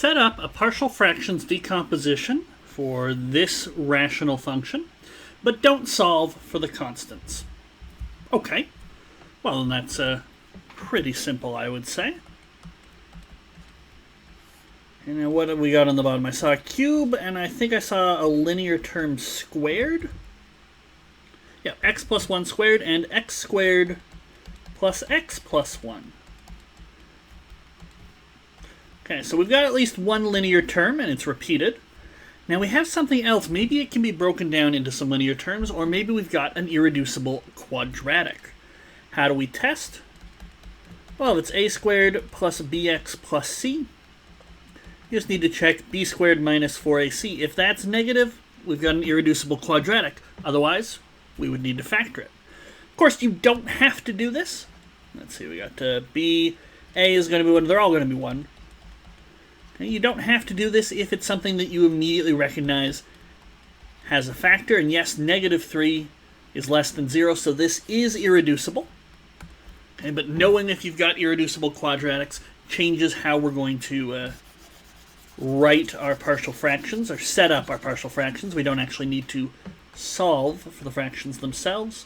set up a partial fractions decomposition for this rational function, but don't solve for the constants. Okay, well, then that's pretty simple, I would say. And now what have we got on the bottom? I saw a cube, and I think I saw a linear term squared. Yeah, x plus 1 squared and x squared plus x plus 1. Okay, so we've got at least one linear term, and it's repeated. Now we have something else. Maybe it can be broken down into some linear terms, or maybe we've got an irreducible quadratic. How do we test? Well, if it's a squared plus bx plus c, you just need to check b squared minus 4ac. If that's negative, we've got an irreducible quadratic. Otherwise, we would need to factor it. Of course, you don't have to do this. Let's see, we got b, a is going to be 1, they're all going to be 1. Okay, you don't have to do this if it's something that you immediately recognize has a factor. And yes, negative 3 is less than 0, so this is irreducible. Okay, but knowing if you've got irreducible quadratics changes how we're going to write our partial fractions, or set up our partial fractions. We don't actually need to solve for the fractions themselves.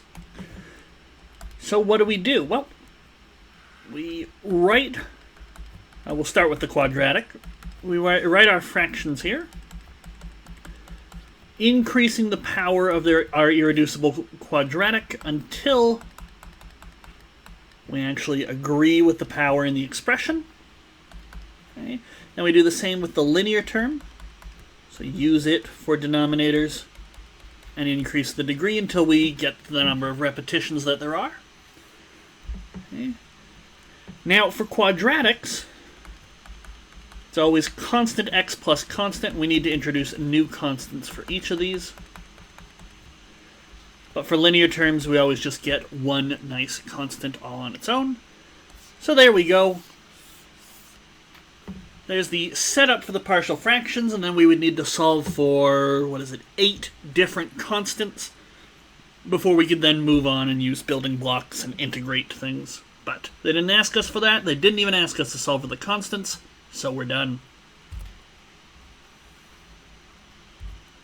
So what do? Well, we write, we'll start with the quadratic. We write our fractions here, increasing the power of our irreducible quadratic until we actually agree with the power in the expression. Okay. Now we do the same with the linear term. So use it for denominators and increase the degree until we get to the number of repetitions that there are. Okay. Now for quadratics, it's always constant x plus constant. We need to introduce new constants for each of these. But for linear terms, we always just get one nice constant all on its own. So there we go. There's the setup for the partial fractions, and then we would need to solve for, 8 different constants before we could then move on and use building blocks and integrate things. But they didn't ask us for that. They didn't even ask us to solve for the constants, so we're done.